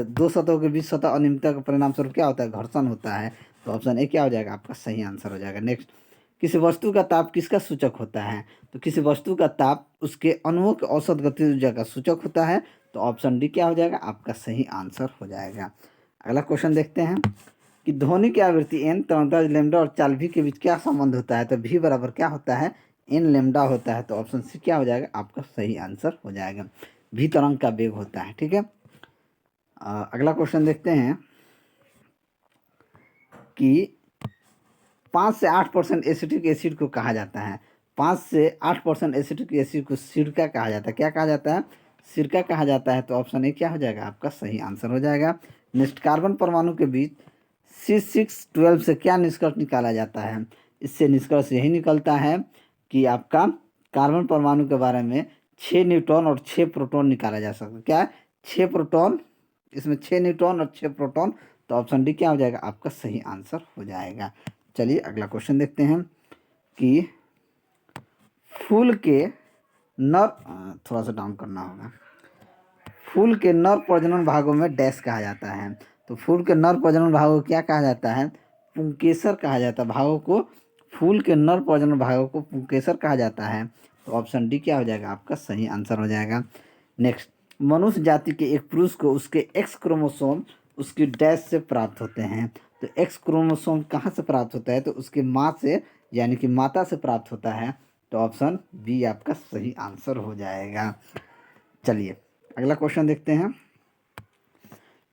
दो सतहों के बीच सतह अनियमितता के परिणाम स्वरूप क्या होता है? घर्षण होता है। तो ऑप्शन ए क्या हो जाएगा? आपका सही आंसर हो जाएगा। नेक्स्ट, किसी वस्तु का ताप किसका सूचक होता है? तो किसी वस्तु का ताप उसके अणुओं के औसत गतिज ऊर्जा का सूचक होता है। तो ऑप्शन डी क्या हो जाएगा? आपका सही आंसर हो जाएगा। अगला क्वेश्चन देखते हैं कि ध्वनि की आवृत्ति n, तरंगता लेमडा और चाल v के बीच क्या संबंध होता है? तो v बराबर क्या होता है? n लेमडा होता है। तो ऑप्शन सी क्या हो जाएगा? आपका सही आंसर हो जाएगा। v तरंग का वेग होता है, ठीक है। अगला क्वेश्चन देखते हैं कि 5 से 8% एसिटिक एसिड को कहा जाता है। 5 से 8% एसिटिक एसिड को सिरका कहा जाता है। क्या कहा जाता है? सिरका कहा जाता है। तो ऑप्शन ए क्या हो जाएगा? आपका सही आंसर हो जाएगा। नेक्स्ट, कार्बन परमाणु के बीच C612 से क्या निष्कर्ष निकाला जाता है? इससे निष्कर्ष यही निकलता है कि आपका कार्बन परमाणु के बारे में 6 न्यूट्रॉन और 6 प्रोटॉन निकाला जा सकता है। क्या है? 6 प्रोटॉन, इसमें 6 न्यूट्रॉन और 6 प्रोटॉन। तो ऑप्शन डी क्या हो जाएगा? आपका सही आंसर हो जाएगा। चलिए अगला क्वेश्चन देखते हैं कि फूल के नर थोड़ा सा डाउन करना होगा। फूल के नर प्रजनन भागों में डैश कहा जाता है। तो फूल के नर प्रजनन भागों को क्या कहा जाता है? पुंकेसर कहा जाता है। भागों को, फूल के नर प्रजनन भागों को पुंकेसर कहा जाता है। तो ऑप्शन डी क्या हो जाएगा? आपका सही आंसर हो जाएगा। नेक्स्ट, मनुष्य जाति के एक पुरुष को उसके एक्स क्रोमोसोम उसकी डैश से प्राप्त होते हैं। तो एक्स क्रोमोसोम कहाँ से प्राप्त होता है? तो उसकी माँ से, यानी कि माता से प्राप्त होता है। तो ऑप्शन बी आपका सही आंसर हो जाएगा। चलिए अगला क्वेश्चन देखते हैं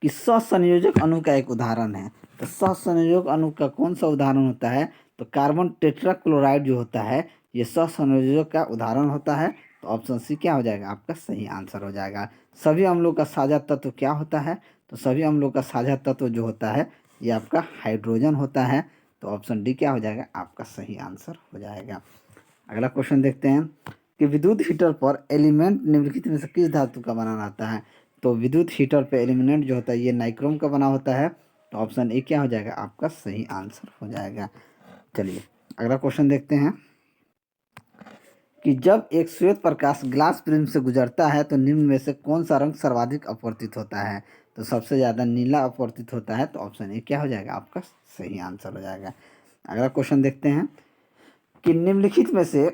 कि सहसंयोजक अणु का एक उदाहरण है। तो सहसंयोजक अणु का कौन सा उदाहरण होता है? तो कार्बन टेट्राक्लोराइड जो होता है ये सहसंयोजक का उदाहरण होता है। तो ऑप्शन सी क्या हो जाएगा? आपका सही आंसर हो जाएगा। सभी अम्लों का साझा तत्व क्या होता है? तो सभी अम्लों का साझा तत्व जो होता है ये आपका हाइड्रोजन होता है। तो ऑप्शन डी क्या हो जाएगा? आपका सही आंसर हो जाएगा। अगला क्वेश्चन देखते हैं कि विद्युत हीटर पर एलिमेंट निम्नलिखित में से किस धातु का बना रहता है? तो विद्युत हीटर पर एलिमेंट जो होता है ये नाइक्रोम का बना होता है। तो ऑप्शन ए क्या हो जाएगा? आपका सही आंसर हो जाएगा। चलिए अगला क्वेश्चन देखते हैं कि जब एक श्वेत प्रकाश ग्लास प्रिज्म से गुजरता है तो निम्न में से कौन सा रंग सर्वाधिक अपवर्तित होता है? तो सबसे ज़्यादा नीला अपवर्तित होता है। तो ऑप्शन ए क्या हो जाएगा? आपका सही आंसर हो जाएगा। अगला क्वेश्चन देखते हैं कि निम्नलिखित में से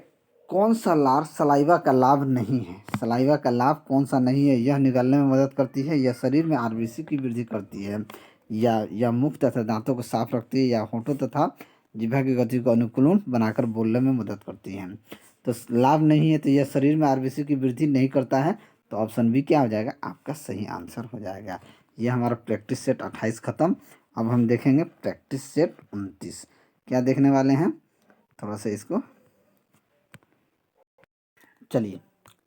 कौन सा लार सलाइवा का लाभ नहीं है। सलाइवा का लाभ कौन सा नहीं है। यह निगलने में मदद करती है, यह शरीर में आरबीसी की वृद्धि करती है, या यह मुख तथा दांतों को साफ रखती है, या होठों तथा जिह्वा की गति को अनुकूलन बनाकर बोलने में मदद करती है। तो लाभ नहीं है, तो यह शरीर में आरबीसी की वृद्धि नहीं करता है, तो ऑप्शन बी क्या हो जाएगा, आपका सही आंसर हो जाएगा। यह हमारा प्रैक्टिस सेट 28 खत्म। अब हम देखेंगे प्रैक्टिस सेट 29। क्या देखने वाले हैं, थोड़ा सा इसको चलिए,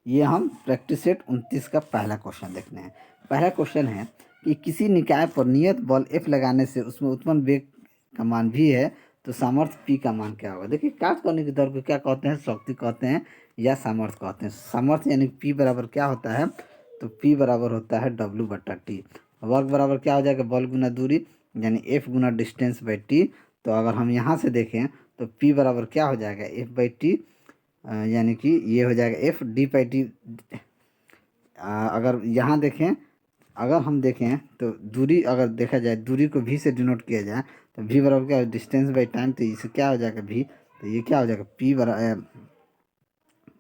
ये हम प्रैक्टिस सेट 29 का पहला क्वेश्चन देखते हैं। पहला क्वेश्चन है कि किसी निकाय पर नियत बल F लगाने से उसमें उत्पन्न वेग का मान भी है, तो सामर्थ्य P का मान क्या होगा। देखिए, कार्य करने की दर को क्या कहते हैं, शक्ति कहते हैं या सामर्थ्य कहते हैं। सामर्थ्य यानी P बराबर क्या होता है, तो P बराबर होता है W/T। वर्ग बराबर क्या हो जाएगा, बल गुना दूरी यानी F Guna distance by T। तो अगर हम यहाँ से देखें तो P बराबर क्या हो जाएगा, F/T, यानी कि ये हो जाएगा F/d/T। अगर यहाँ देखें, अगर हम देखें तो दूरी, अगर देखा जाए दूरी को भी से डिनोट किया जाए तो भी बराबर क्या है, डिस्टेंस बाई टाइम। तो इसे क्या हो जाएगा भी, तो ये क्या हो जाएगा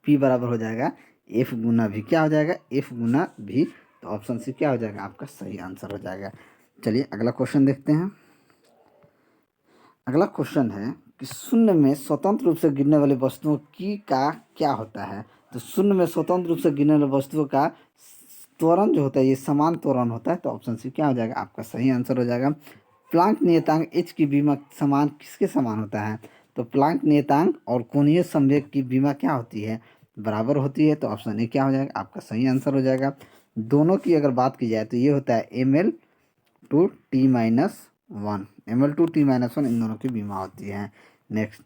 P बराबर हो जाएगा F गुना भी। क्या हो जाएगा, F गुना भी। तो ऑप्शन सी क्या हो जाएगा, आपका सही आंसर हो जाएगा। चलिए अगला क्वेश्चन देखते हैं। अगला क्वेश्चन है कि शून्य में स्वतंत्र रूप से गिरने वाली वस्तुओं की का क्या होता है। तो शून्य में स्वतंत्र रूप से गिरने वाली वस्तुओं का त्वरण जो होता है, ये समान त्वरण होता है। तो ऑप्शन सी क्या हो जाएगा, आपका सही आंसर हो जाएगा। प्लांक नियतांक एच की बीमा समान किसके समान होता है। तो प्लांक नियतांक और कोणीय संवेग की बीमा क्या होती है, बराबर होती है। तो ऑप्शन ए क्या हो जाएगा, आपका सही आंसर हो जाएगा। दोनों की अगर बात की जाए तो ये होता है ml/t-1, ml/t-1, इन दोनों की बीमा होती है। नेक्स्ट,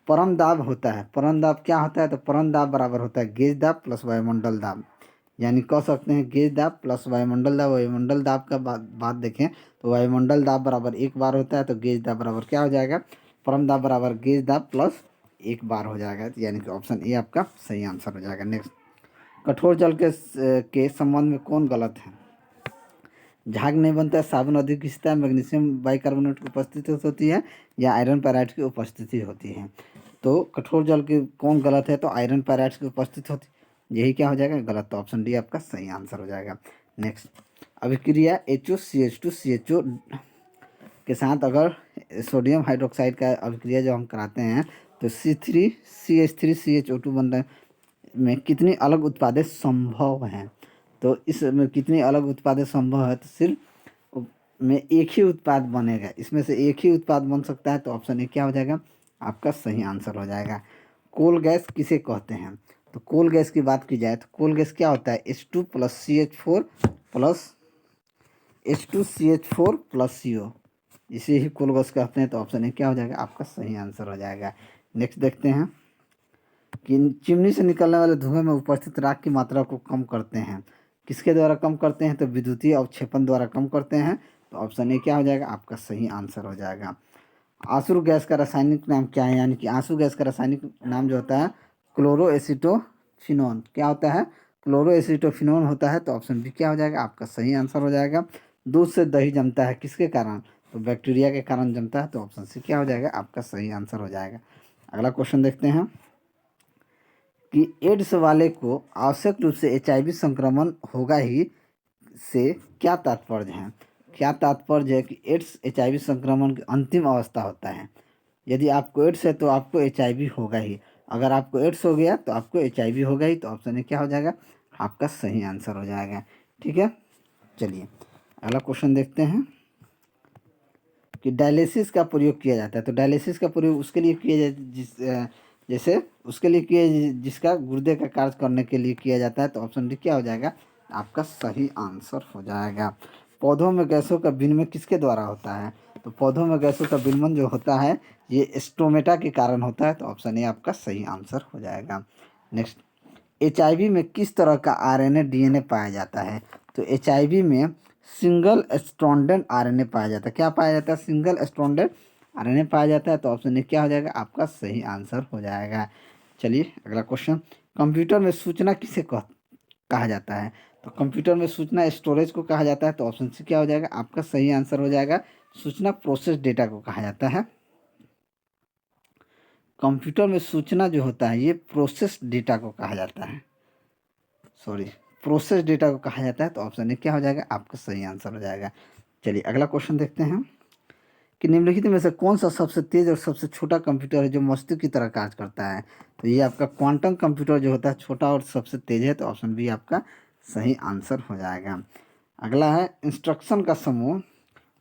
परम दाब होता है। परम दाब क्या होता है, तो परम दाब बराबर होता है गेज दाब प्लस वायुमंडल दाब। यानी कह सकते हैं गेज दाब प्लस वायुमंडल दाब। वायुमंडल दाब का बात देखें तो वायुमंडल दाब बराबर 1 बार होता है, तो गेज दाब बराबर क्या हो जाएगा, परम दाब बराबर गेज दाब प्लस 1 बार हो जाएगा। यानी कि ऑप्शन ए आपका सही आंसर हो जाएगा। नेक्स्ट, कठोर जल के संबंध में कौन गलत है। झाग नहीं बनता है, साबुन अधिक घिसता है, मैग्नीशियम बाइकार्बोनेट की उपस्थिति होती है, या आयरन पैराइड की उपस्थिति होती है। तो कठोर जल की कौन गलत है, तो आयरन पैराइड की उपस्थिति होती, यही क्या हो जाएगा, गलत। तो ऑप्शन डी आपका सही आंसर हो जाएगा। नेक्स्ट, अभिक्रिया HOCH2CHO के साथ अगर सोडियम हाइड्रोक्साइड का अभिक्रिया जब हम कराते हैं तो C3CH3CHO2 बनता है, में कितनी अलग उत्पादें संभव हैं। तो इसमें कितनी अलग उत्पादें संभव है, तो सिर्फ में एक ही उत्पाद बनेगा, इसमें से एक ही उत्पाद बन सकता है। तो ऑप्शन ए क्या हो जाएगा, आपका सही आंसर हो जाएगा। कोल गैस किसे कहते हैं। तो कोल गैस की बात की जाए तो कोल गैस क्या होता है, H2+CH4+CO, इसे ही कोल गैस कहते हैं। तो ऑप्शन ए क्या हो जाएगा, आपका सही आंसर हो जाएगा। नेक्स्ट देखते हैं कि चिमनी से निकलने वाले धुएं में उपस्थित राख की मात्रा को कम करते हैं, किसके द्वारा कम करते हैं, तो विद्युतीय अवक्षेपण द्वारा कम करते हैं। तो ऑप्शन ए क्या हो जाएगा, आपका सही आंसर हो जाएगा। आंसू गैस का रासायनिक नाम क्या है, यानी कि आंसू गैस का रासायनिक नाम जो होता है क्लोरोएसिटोफिनोन। क्या होता है, क्लोरोएसिटोफिनोन होता है। तो ऑप्शन बी क्या हो जाएगा, आपका सही आंसर हो जाएगा। दूध से दही जमता है किसके कारण, तो बैक्टीरिया के कारण जमता है। तो ऑप्शन सी क्या हो जाएगा, आपका सही आंसर हो जाएगा। अगला क्वेश्चन देखते हैं कि एड्स वाले को आवश्यक रूप से HIV संक्रमण होगा ही से क्या तात्पर्य है। क्या तात्पर्य है कि एड्स HIV संक्रमण की अंतिम अवस्था होता है। यदि आपको एड्स है तो आपको HIV होगा ही, अगर आपको एड्स हो गया तो आपको HIV होगा ही। तो ऑप्शन ए क्या हो जाएगा, आपका सही आंसर हो जाएगा। ठीक है, चलिए अगला क्वेश्चन देखते हैं कि डायलिसिस का प्रयोग किया जाता है। तो डायलिसिस का प्रयोग उसके लिए किया जाता जैसे उसके लिए किया जिसका गुर्दे का कार्य करने के लिए किया जाता है। तो ऑप्शन डी क्या हो जाएगा, आपका सही आंसर हो जाएगा। पौधों में गैसों का विनिमय किसके द्वारा होता है। तो पौधों में गैसों का विनिमय जो होता है ये स्टोमेटा के कारण होता है। तो ऑप्शन ए आपका सही आंसर हो जाएगा। नेक्स्ट, HIV में किस तरह का RNA DNA पाया जाता है। तो HIV में सिंगल स्ट्रैंडेड RNA पाया जाता है। क्या पाया जाता है, सिंगल स्ट्रैंडेड RNA पाया जाता है। तो ऑप्शन ए क्या हो जाएगा, आपका सही आंसर हो जाएगा। चलिए अगला क्वेश्चन, कंप्यूटर में सूचना किसे कहा जाता है। तो कंप्यूटर में सूचना स्टोरेज को कहा जाता है। तो ऑप्शन सी क्या हो जाएगा, आपका सही आंसर हो जाएगा। सूचना प्रोसेस डेटा को कहा जाता है। कंप्यूटर में सूचना जो होता है ये प्रोसेस डेटा को कहा जाता है, सॉरी प्रोसेस डेटा को कहा जाता है। तो ऑप्शन ए क्या हो जाएगा, आपका सही आंसर हो जाएगा। चलिए अगला क्वेश्चन देखते हैं कि निम्नलिखित में से कौन सा सबसे तेज और सबसे छोटा कंप्यूटर है जो मस्तिष्क की तरह कार्य करता है। तो ये आपका क्वांटम कंप्यूटर जो होता है छोटा और सबसे तेज है, तो ऑप्शन बी आपका सही आंसर हो जाएगा। अगला है इंस्ट्रक्शन का समूह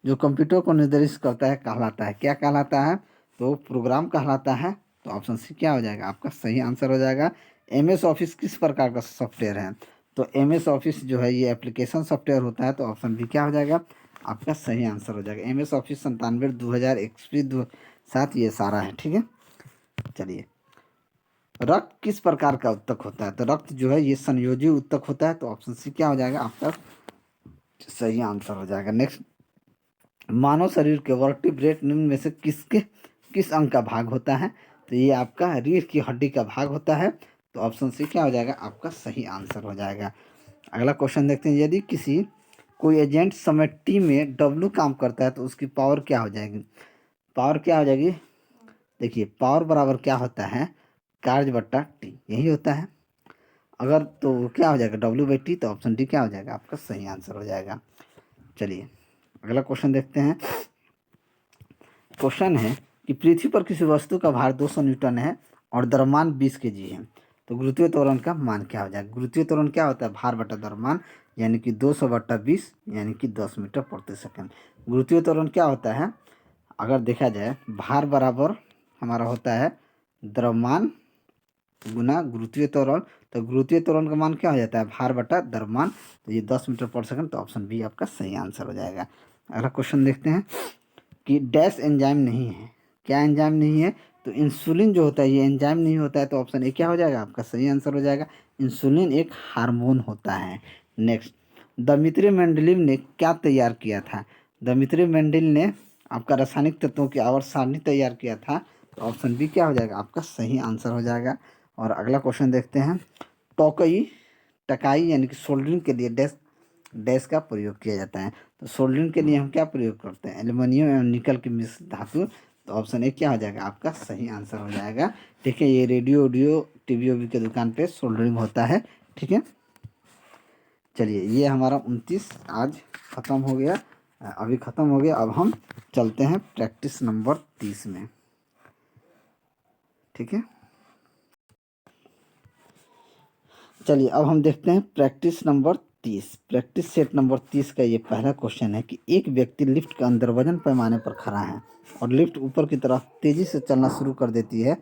जो कंप्यूटर को निर्देशित करता है कहलाता है, क्या कहलाता है, तो प्रोग्राम कहलाता है। तो ऑप्शन सी क्या हो जाएगा, आपका सही आंसर हो जाएगा। एम एस ऑफिस किस प्रकार का सॉफ्टवेयर है, तो एम एस ऑफिस जो है ये एप्लीकेशन सॉफ्टवेयर होता है। तो ऑप्शन बी क्या हो जाएगा, आपका सही आंसर हो जाएगा। एम एस ऑफिस 97 2000 XP 7 ये सारा है, ठीक है। चलिए रक्त किस प्रकार का उत्तक होता है, तो रक्त जो है ये संयोजी उत्तक होता है। तो ऑप्शन सी क्या हो जाएगा, आपका सही आंसर हो जाएगा। नेक्स्ट, मानव शरीर के वर्टिब्रेट निम्न में से किस अंग का भाग होता है, तो ये आपका रीढ़ की हड्डी का भाग होता है। तो ऑप्शन सी क्या हो जाएगा, आपका सही आंसर हो जाएगा। अगला क्वेश्चन देखते हैं, यदि कोई एजेंट समय टी में डब्ल्यू काम करता है तो उसकी पावर क्या हो जाएगी। पावर क्या हो जाएगी, देखिए पावर बराबर क्या होता है, कार्य बट्टा टी, यही होता है। अगर तो क्या हो जाएगा डब्ल्यू बाई टी, तो ऑप्शन डी क्या हो जाएगा, आपका सही आंसर हो जाएगा। चलिए अगला क्वेश्चन देखते हैं। क्वेश्चन है कि पृथ्वी पर किसी वस्तु का भार 200 न्यूटन है और द्रव्यमान 20 केजी है, तो गुरुत्वीय त्वरण का मान क्या हो जाएगा। गुरुत्वीय त्वरण क्या होता है, भार बटा द्रव्यमान, यानी कि 200 बटा 20 यानी कि 10 मीटर प्रति सेकंड। गुरुत्वीय त्वरण क्या होता है, अगर देखा जाए भार बराबर हमारा होता है द्रव्यमान गुना गुरुत्वीय त्वरण। तो गुरुत्वीय त्वरण का मान क्या हो जाता है, भार बटा द्रव्यमान, तो ये 10 मीटर पर सेकंड। तो ऑप्शन बी आपका सही आंसर हो जाएगा। अगला क्वेश्चन देखते हैं कि डैश एंजाइम नहीं है, क्या एंजाइम नहीं है, तो इंसुलिन जो होता है ये एंजाइम नहीं होता है। तो ऑप्शन ए क्या हो जाएगा, आपका सही आंसर हो जाएगा। इंसुलिन एक हार्मोन होता है। नेक्स्ट, दमित्री मेंडलीव ने क्या तैयार किया था, दमित्री मेंडल ने आपका रासायनिक तत्वों की आवर्त सारणी तैयार किया था। तो ऑप्शन बी क्या हो जाएगा, आपका सही आंसर हो जाएगा। और अगला क्वेश्चन देखते हैं, टोकई टकाई यानी कि सोल्डरिंग के लिए डैश डैश का प्रयोग किया जाता है। तो सोल्डरिंग के लिए हम क्या प्रयोग करते हैं, एल्युमिनियम एवं निकल की मिश्र धातु। तो ऑप्शन ए क्या हो जाएगा, आपका सही आंसर हो जाएगा। ठीक है, ये रेडियो ऑडियो टीवी ओवी के दुकान पे सोल्डरिंग होता है, ठीक है। चलिए ये हमारा 29 आज ख़त्म हो गया, अभी ख़त्म हो गया। अब हम चलते हैं प्रैक्टिस नंबर 30 में, ठीक है। चलिए अब हम देखते हैं practice number 30। Practice set number 30 का ये पहला क्वेश्चन है कि एक व्यक्ति लिफ्ट के अंदर वजन पैमाने पर खड़ा है और लिफ्ट ऊपर की तरफ तेजी से चलना शुरू कर देती है,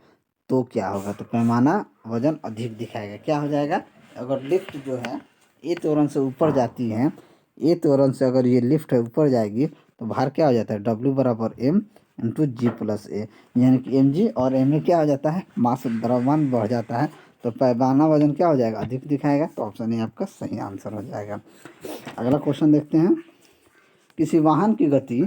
तो क्या होगा, तो पैमाना वजन अधिक दिखाएगा, क्या हो जाएगा। अगर लिफ्ट जो है ए त्वरण से ऊपर जाती है, ए त्वरण से अगर ये लिफ्ट है ऊपर जाएगी, तो भार क्या हो जाता है, डब्ल्यू बराबर एम इंटू जी प्लस ए, यानी कि एम जी और एम ए क्या हो जाता है, मास द्रव्यमान बढ़ जाता है। तो पैमाना वजन क्या हो जाएगा, अधिक दिखाएगा। तो ऑप्शन ए आपका सही आंसर हो जाएगा। अगला क्वेश्चन देखते हैं, किसी वाहन की गति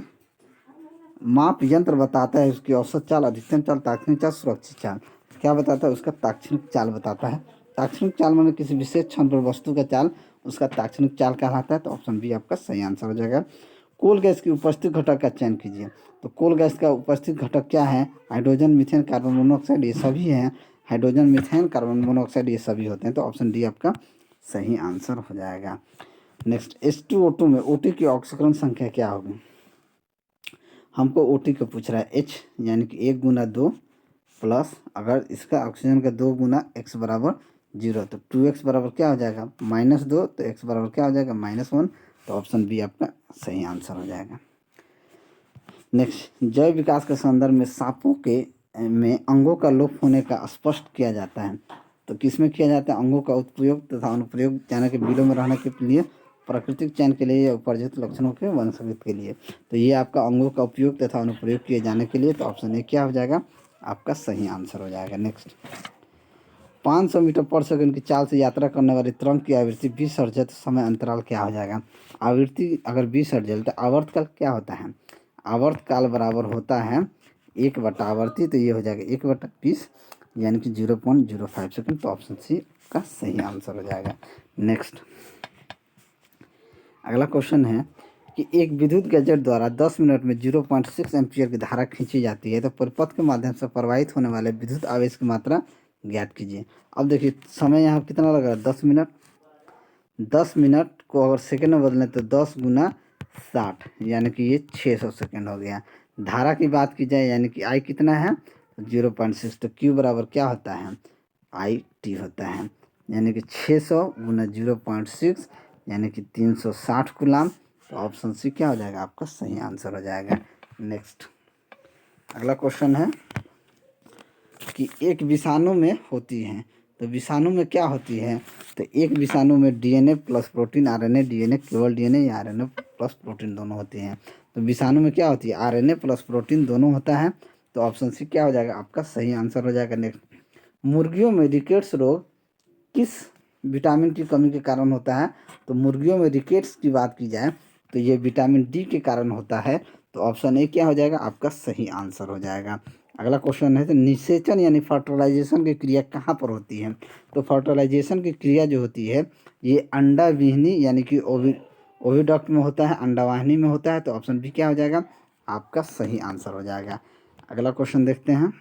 माप यंत्र बताता है उसकी औसत चाल, अधिकतम चाल, तात्क्षणिक चाल, सुरक्षित चाल। क्या बताता है, उसका तात्क्षणिक चाल बताता है। तात्क्षणिक चाल माने किसी विशेष क्षण पर वस्तु का चाल, उसका तात्क्षणिक चाल कहलाता है। तो ऑप्शन बी आपका सही आंसर हो जाएगा। कोल गैस की उपस्थित घटक का चयन कीजिए। तो कोल गैस का उपस्थित घटक क्या है, हाइड्रोजन, मीथेन, कार्बन मोनोऑक्साइड, ये सभी हैं। हाइड्रोजन, मीथेन, कार्बन मोनोऑक्साइड ये सभी होते हैं। तो ऑप्शन डी आपका सही आंसर हो जाएगा। नेक्स्ट, H2O2 में O2 की ऑक्सीकरण संख्या क्या होगी। हमको O2 का पूछ रहा है, H यानी कि 1 गुना 2 प्लस अगर इसका ऑक्सीजन का 2 गुना x बराबर 0, तो 2x बराबर क्या हो जाएगा, -2, तो x बराबर क्या हो जाएगा, -1। तो ऑप्शन बी आपका सही आंसर हो जाएगा। नेक्स्ट, जैव विकास के संदर्भ में सांपों के में अंगों का लोप होने का स्पष्ट किया जाता है। तो किसमें किया जाता है, अंगों का उपयोग तथा अनुप्रयोग, यानी कि बिलों में रहने के लिए, प्राकृतिक चयन के लिए या उपर्जित लक्षणों के वंशवृद्धि के लिए। तो ये आपका अंगों का उपयोग तथा अनुप्रयोग किए जाने के लिए। तो ऑप्शन ए क्या हो जाएगा, आपका सही आंसर हो जाएगा। नेक्स्ट, 500 मीटर पर सेकंड की चाल से यात्रा करने वाली तरंग की आवृत्ति 20 हर्ट्ज है, तो समय अंतराल क्या हो जाएगा। आवृत्ति अगर 20 हर्ट्ज है तो आवर्तकाल क्या होता है, आवर्तकाल बराबर होता है 1 बटा आवृत्ति, तो ये हो जाएगा 1 बटा 20 यानी कि 0.05 सेकंड। तो ऑप्शन सी का सही आंसर हो जाएगा। नेक्स्ट, अगला क्वेश्चन है कि एक विद्युत गैजेट द्वारा 10 मिनट में 0.6 एम्पीयर की धारा खींची जाती है तो परिपथ के माध्यम से प्रवाहित होने वाले विद्युत आवेश की मात्रा ज्ञात कीजिए। अब देखिए समय यहाँ कितना लग रहा है, 10 मिनट। 10 मिनट को अगर सेकंड में बदलें तो 10 × 60 यानी कि ये 600 सेकंड हो गया। धारा की बात की जाए यानी कि आई कितना है, 0.6, तो क्यू बराबर क्या होता है, आई टी होता है, यानी कि 600 × 0.6 यानी कि 360 कूलाम। तो ऑप्शन सी क्या हो जाएगा, आपका सही आंसर हो जाएगा। नेक्स्ट अगला क्वेश्चन है कि एक विषाणु में होती है, तो विषाणु में क्या होती है, तो एक विषाणु में DNA plus protein, RNA, DNA केवल डीएनए या आरएनए प्लस प्रोटीन दोनों होती हैं। तो विषाणु में क्या होती है, आरएनए प्लस प्रोटीन दोनों होता है। तो ऑप्शन सी क्या हो जाएगा, आपका सही आंसर हो जाएगा। नेक्स्ट, मुर्गियों में रिकेट्स रोग किस विटामिन की कमी के कारण होता है, तो मुर्गियों में रिकेट्स की बात की जाए तो ये विटामिन डी के कारण होता है। तो ऑप्शन ए क्या हो जाएगा, आपका सही आंसर हो जाएगा। अगला क्वेश्चन है तो निषेचन यानी फर्टिलाइजेशन की क्रिया कहाँ पर होती है, तो फर्टिलाइजेशन की क्रिया जो होती है ये अंडा विहनी यानी कि ओविडक्ट में होता है, अंडावाहिनी में होता है। तो ऑप्शन बी क्या हो जाएगा, आपका सही आंसर हो जाएगा। अगला क्वेश्चन देखते हैं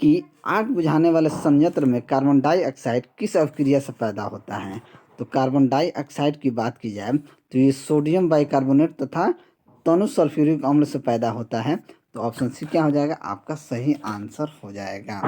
कि आग बुझाने वाले संयंत्र में कार्बन डाइऑक्साइड किस अभिक्रिया से पैदा होता है, तो कार्बन डाइऑक्साइड की बात की जाए तो ये सोडियम बाइकार्बोनेट तथा तनु सल्फ्यूरिक अम्ल से पैदा होता है। तो ऑप्शन सी क्या हो जाएगा, आपका सही आंसर हो जाएगा।